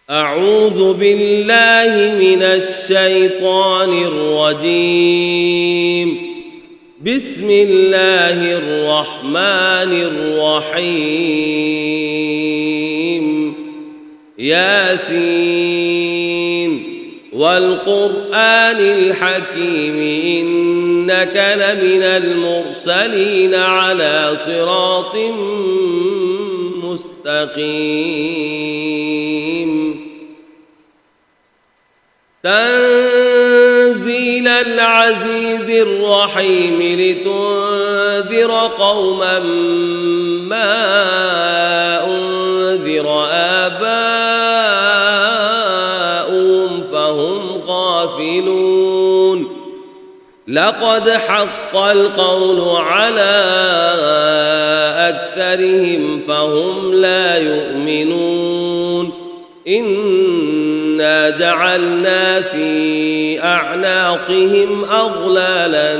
أعوذ بالله من الشيطان الرجيم. بسم الله الرحمن الرحيم. ياسين والقرآن الحكيم إنك لمن المرسلين على صراط مستقيم. تنزيل العزيز الرحيم لتنذر قوما ما أنذر آباؤهم فهم غافلون. لقد حق القول على أكثرهم فهم لا يؤمنون. إنا جعلنا في أعناقهم أغلالا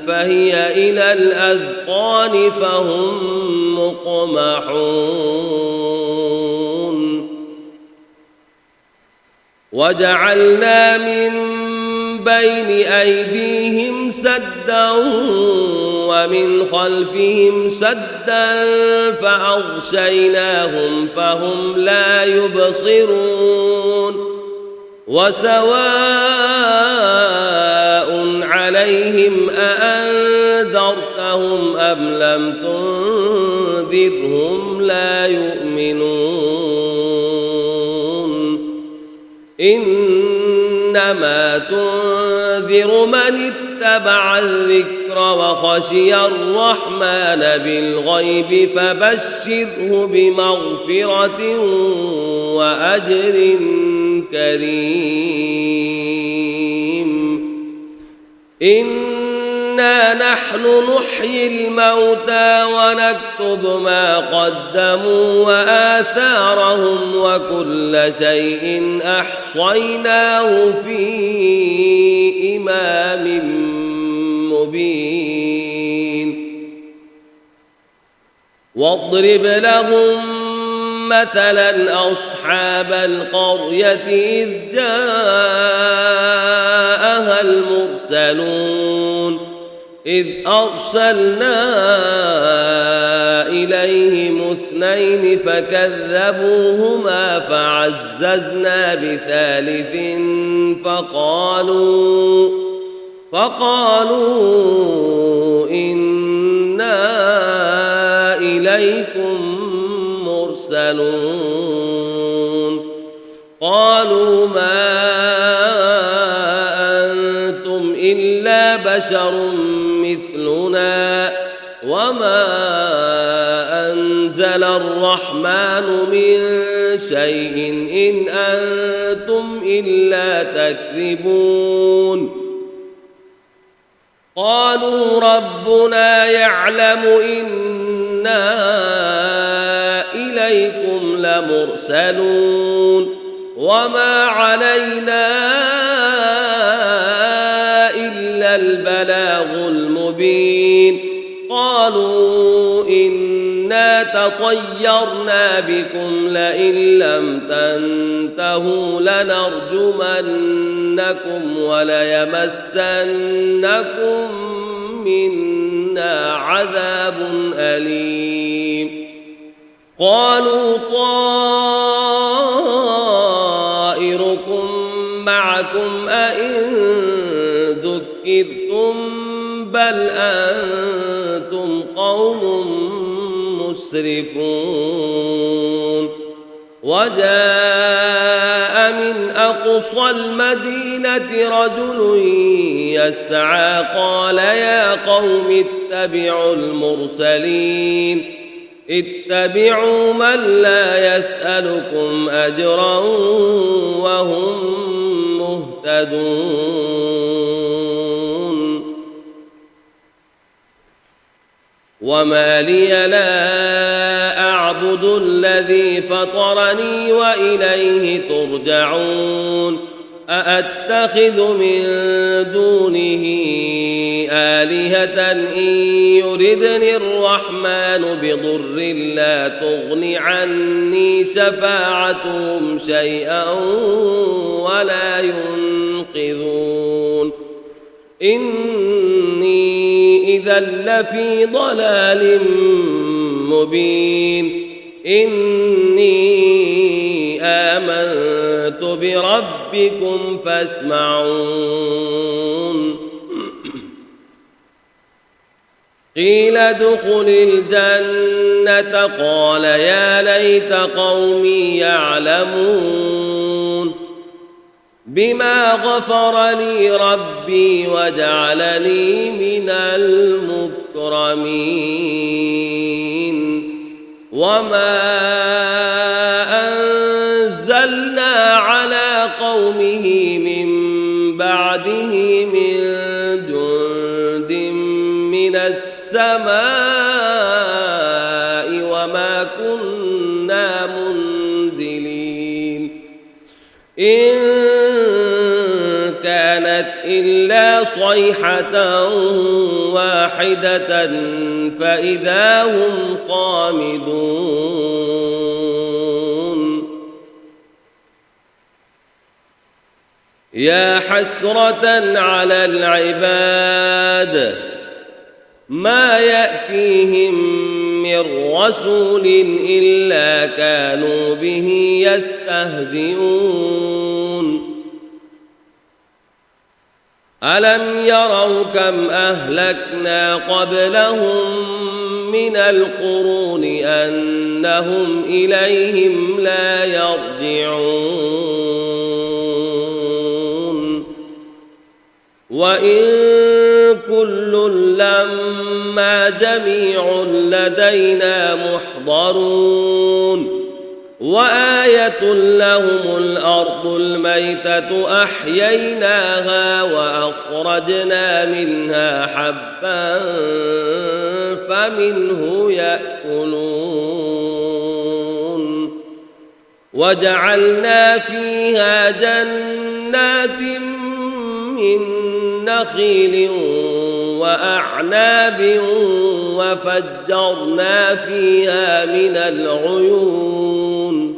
فهي إلى الأذقان فهم مقمحون. وجعلنا من بين أيديهم سدا ومن خلفهم سدا فأغشيناهم فهم لا يبصرون. وسواء عليهم أأنذرتهم أم لم تنذرهم لا يؤمنون. إنما تنذر من اتبع الذكر وخشي الرحمن بالغيب فبشره بمغفرة وأجر كريم. إنا نحن نحيي الموتى ونكتب ما قدموا وآثارهم وكل شيء أحصيناه في إمام مبين. واضرب لهم مثلا أصحاب القرية إذ جاءها المرسلون إذ أرسلنا إليهم اثنين فكذبوهما فعززنا بثالث فقالوا إنا إليكم مرسلون. قالوا ما أنتم إلا بشر مثلنا وما أنزل الرحمن من شيء إن أنتم إلا تكذبون. قالوا ربنا يعلم إنا إليكم لمرسلون وما علينا إلا البلاغ المبين. قالوا إنا تطيرنا بكم لئن لم تنتهوا لنرجمنكم وليمسنكم منا عذاب أليم. قالوا طائركم معكم أئن ذكرتم بل أنتم قوم مسرفون. وجاء من أقصى المدينة رجل يسعى قال يا قوم اتبعوا المرسلين اتبعوا من لا يسألكم أجرا وهم مهتدون. وما لي لا أعبد الذي فطرني وإليه ترجعون. أأتخذ من دونه آلهة إن يردني الرحمن بضر لا تغن عني شفاعتهم شيئا ولا ينقذون إني إذا لفي ضلال مبين إني آمنت بربكم فاسمعون قيل ادخل الجنة قال يا ليت قومي يعلمون بما غفر لي ربي وجعلني من المكرمين وما أنزلنا على قومه من بعده من جند من السماء وما كنا منزلين إن كانت إلا صيحة واحدة فإذا هم خامدون يا حسرة على العباد ما يأتيهم من رسول إلا كانوا به يستهزئون ألم يروا كم أهلكنا قبلهم من القرون أنهم إليهم لا يرجعون وإن كل لما جميع لدينا محضرون وآية لهم الأرض الميتة أحييناها وأخرجنا منها حبا فمنه يأكلون وجعلنا فيها جنات من نخيل وأعناب وفجرنا فيها من العيون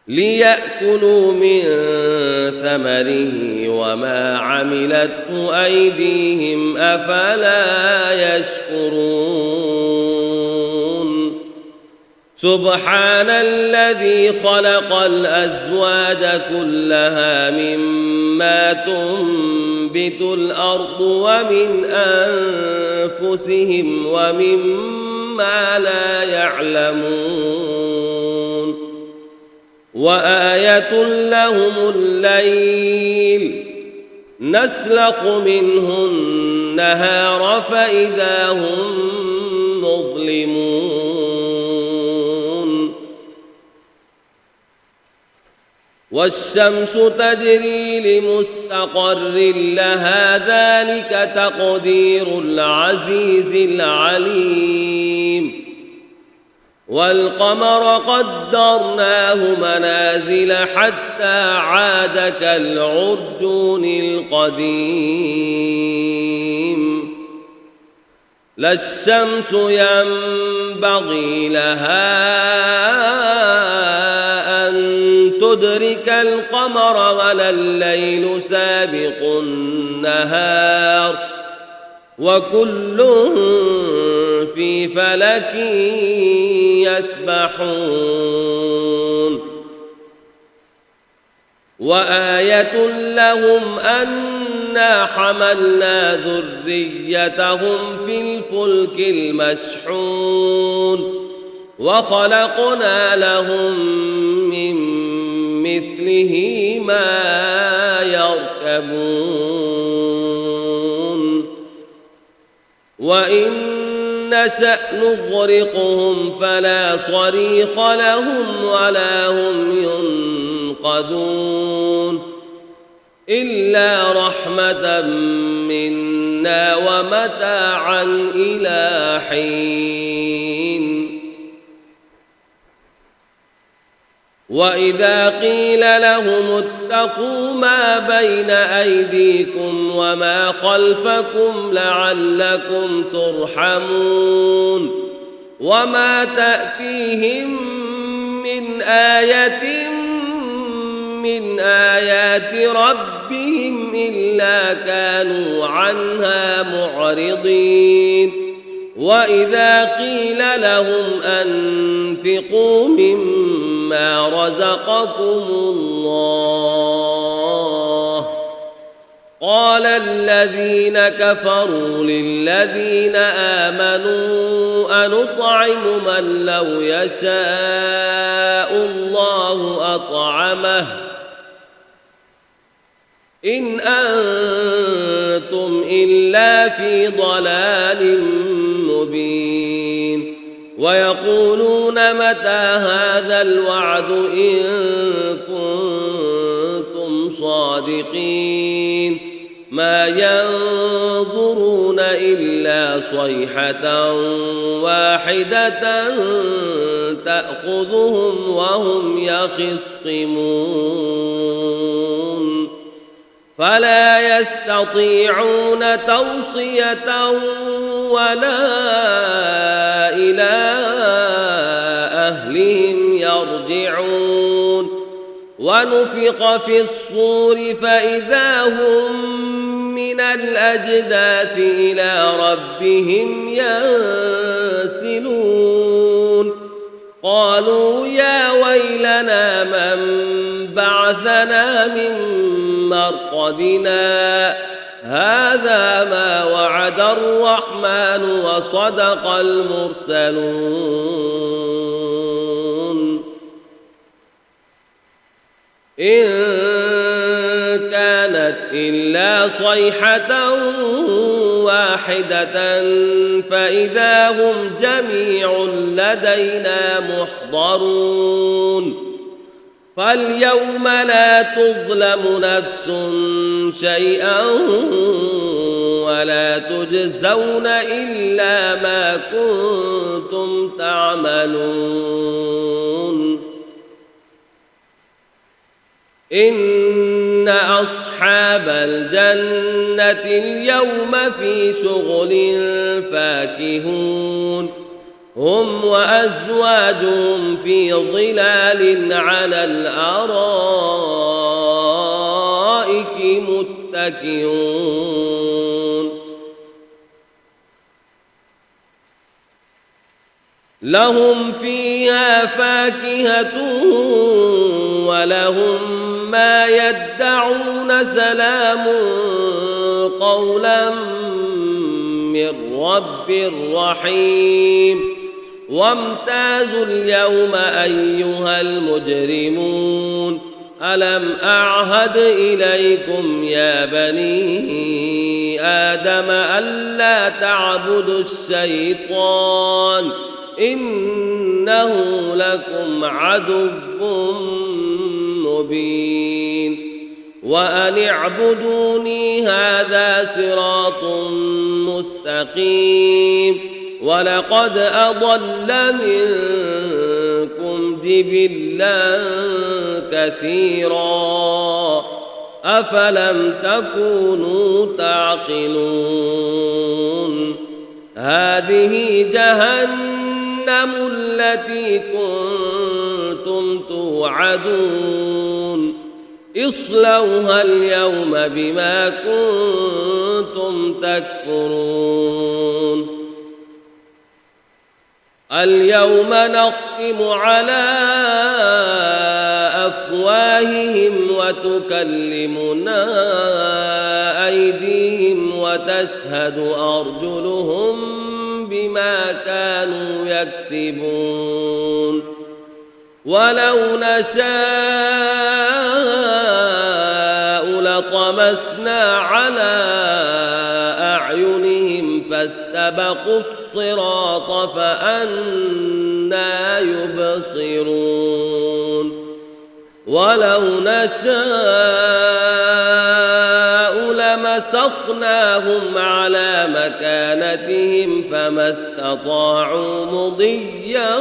ليأكلوا من ثمره وما عملته أيديهم أفلا يشكرون سبحان الذي خلق الأزواج كلها مما تنبت الأرض ومن أنفسهم ومما لا يعلمون وآية لهم الليل نسلق منه النهار فإذا هم مظلمون والشمس تجري لمستقر لها ذلك تقدير العزيز العليم والقمر قدرناه منازل حتى عاد كالعرجون القديم لا الشمس ينبغي لها أن تدرك القمر ولا الليل سابق النهار وكل في فلك يسبحون وآية لهم أنا حملنا ذريتهم في الفلك المشحون وخلقنا لهم من مثله ما يركبون وإن نشأ نغرقهم فلا صريخ لهم ولا هم ينقذون إلا رحمة منا ومتاعا إلى حين وإذا قيل لهم اتقوا ما بين أيديكم وما خلفكم لعلكم ترحمون وما تأتيهم من آية من آيات ربهم إلا كانوا عنها معرضين وإذا قيل لهم أنفقوا مما رزقكم الله قال الذين كفروا للذين آمنوا أنطعم من لو يشاء الله أطعمه إن أنتم إلا في ضلال مبين ويقولون متى هذا الوعد إن كنتم صادقين ما ينظرون إلا صيحة واحدة تأخذهم وهم يخصمون فلا يستطيعون توصية ولا إلى أهلهم يرجعون ونفخ في الصور فإذا هم من الأجداث إلى ربهم ينسلون قالوا يا ويلنا من بعثنا من مرقدنا هذا ما وعد الرحمن وصدق المرسلون إن كانت إلا صيحة واحدة فإذا هم جميع لدينا محضرون فاليوم لا تظلم نفس شيئا ولا تجزون إلا ما كنتم تعملون إن أصحاب الجنة اليوم في شغل فاكهون هم وأزواجهم في ظلال على الأرائك متكئون لهم فيها فاكهة ولهم ما يدعون سلام قولا من رب رحيم وامتازوا اليوم أيها المجرمون ألم أعهد إليكم يا بني آدم ألا تعبدوا الشيطان إنه لكم عدو مبين وأن اعبدوني هذا صراط مستقيم ولقد أضل منكم جبلا كثيرا أفلم تكونوا تعقلون هذه جهنم التي كنتم توعدون اصلوها اليوم بما كنتم تكفرون اليوم نختم على أفواههم وتكلمنا أيديهم وتشهد أرجلهم بما كانوا يكسبون ولو نشاء لطمسنا على أعينهم فاستبقوا الصراط فأنى يبصرون ولو نشاء لمسخناهم على مكانتهم فما استطاعوا مضيا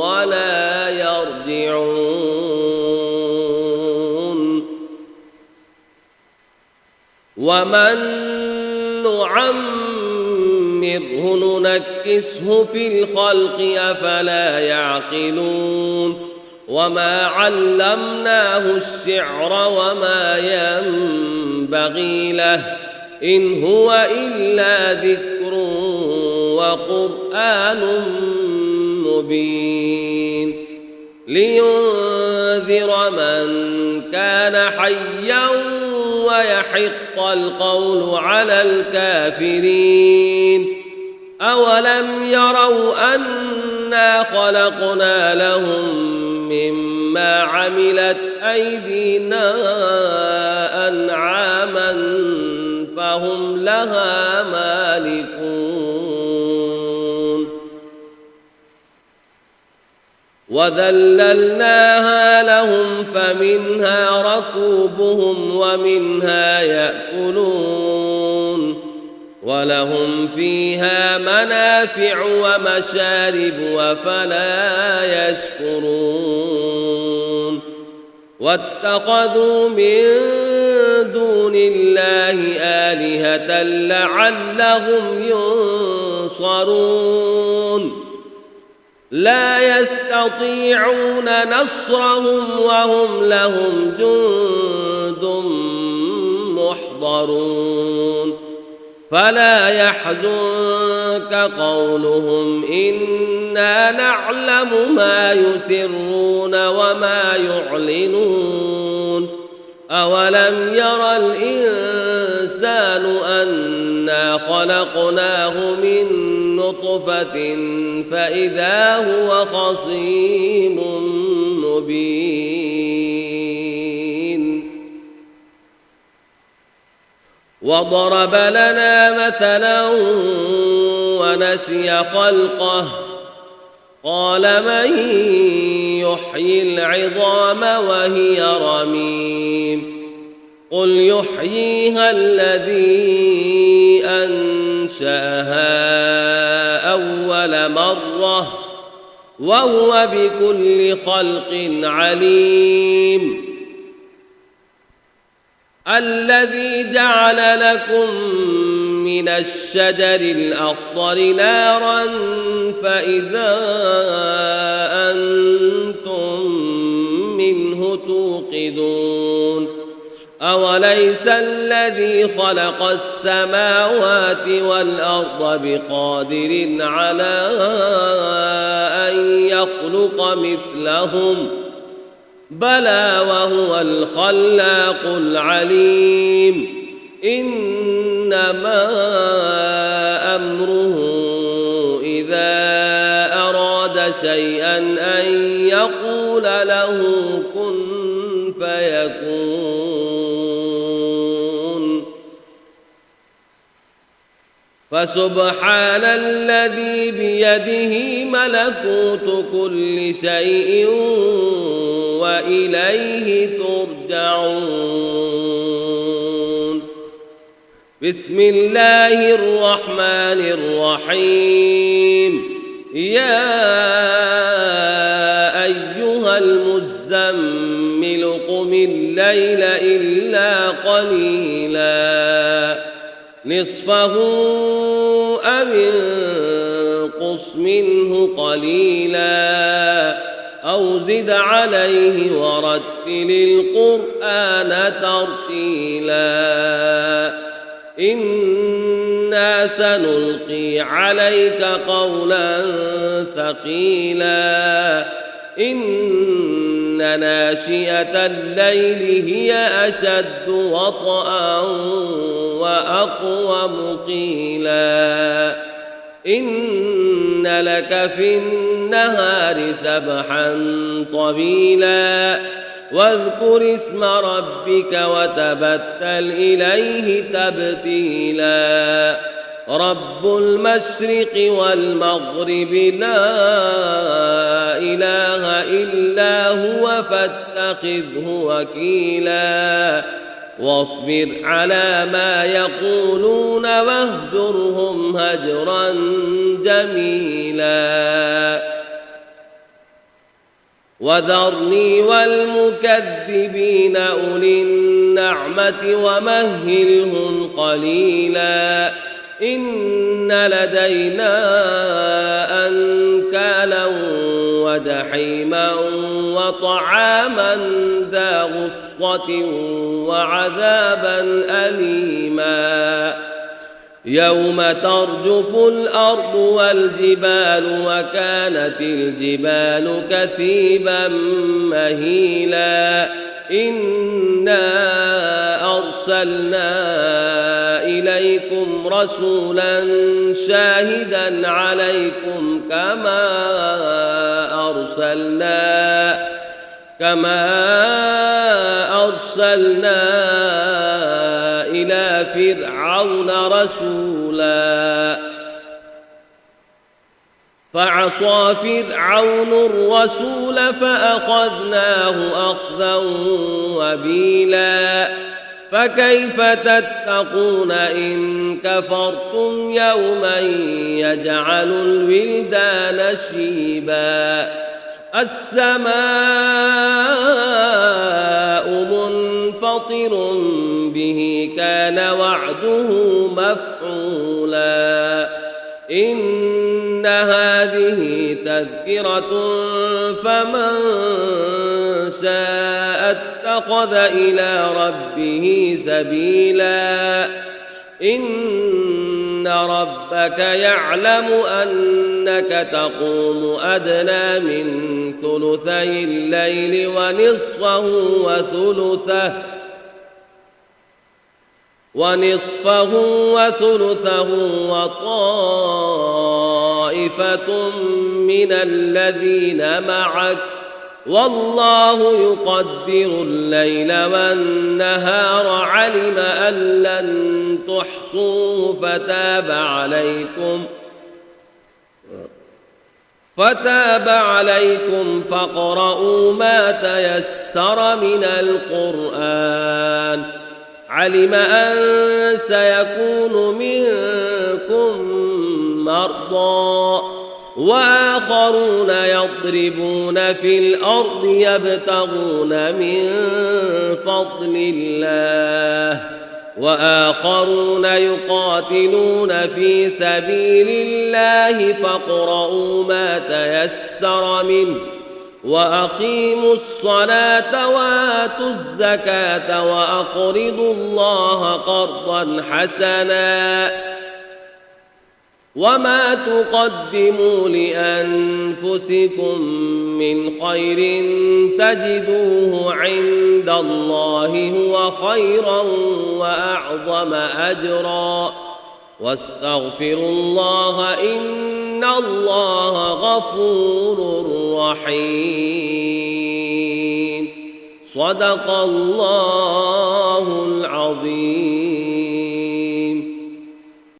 ولا يرجعون ومن نعمره ننكسه في الخلق أفلا يعقلون وما علمناه الشعر وما ينبغي له إن هو إلا ذكر وقرآن مبين لينذر من كان حيا ويحق القول على الكافرين أولم يروا أنا خلقنا لهم مما عملت أيدينا أنعاما فهم لها مالكون وذللناها لهم فمنها ركوبهم ومنها يأكلون ولهم فيها منافع ومشارب وفلا يشكرون واتخذوا من دون الله آلهة لعلهم ينصرون لا يستطيعون نصرهم وهم لهم جند محضرون فلا يحزنك قولهم إنا نعلم ما يسرون وما يعلنون أولم ير الإنسان أنا خلقناه من نطفة فإذا هو خصيم مبين وضرب لنا مثلا ونسي خلقه قال من يحيي العظام وهي رميم قل يحييها الذي أنشأها أول مرة وهو بكل خلق عليم الذي جعل لكم من الشجر الأخضر نارا فإذا أنتم منه توقدون أوليس الذي خلق السماوات والأرض بقادر على أن يخلق مثلهم بلى وهو الخلاق العليم إنما أمره إذا أراد شيئا أن يقول له كن فيكون فسبحان الذي بيده ملكوت كل شيء وإليه ترجعون بسم الله الرحمن الرحيم يا أيها المزمل قم الليل إلا قليلا نصفه أو انقص منه قليلا أو زد عليه ورتل القرآن ترتيلا إنا سنلقي عليك قولا ثقيلا إن ناشئة الليل هي أشد وطئا وأقوم قيلا إن لك في النهار سبحا طويلا واذكر اسم ربك وتبتل إليه تبتيلا رب المشرق والمغرب لا إله إلا هو فاتخذه وكيلا واصبر على ما يقولون واهجرهم هجرا جميلا وذرني والمكذبين أولي النعمة ومهلهم قليلا إن لدينا أنكالا وجحيما وطعاما ذا غصة وعذابا أليما يوم ترجف الأرض والجبال وكانت الجبال كثيبا مهيلا إنا أرسلنا إليكم رسولا شاهدا عليكم كما أرسلنا إلى فرعون رسولا فعصى فرعون الرسول فأخذناه أخذا وبيلا فكيف تتقون إن كفرتم يوما يجعل الولدان شيبا السماء منفطر به كان وعده مفعولا إن هذه تذكرة فمن شاء اتخذ إلى ربه سبيلا إن ربك يعلم أنك تقوم أدنى من ثلثي الليل ونصفه وثلثه وطائفة من الذين معك والله يقدر الليل والنهار علم أن لن تحصوه فتاب عليكم فاقرؤوا ما تيسر من القرآن علم أن سيكون منكم مرضى وآخرون يضربون في الأرض يبتغون من فضل الله وآخرون يقاتلون في سبيل الله فاقرؤوا ما تيسر منه وأقيموا الصلاة وآتوا الزكاة وأقرضوا الله قرضا حسنا وما تقدموا لأنفسكم من خير تجدوه عند الله هو خيرا وأعظم أجرا واستغفروا الله إن الله غفور رحيم صدق الله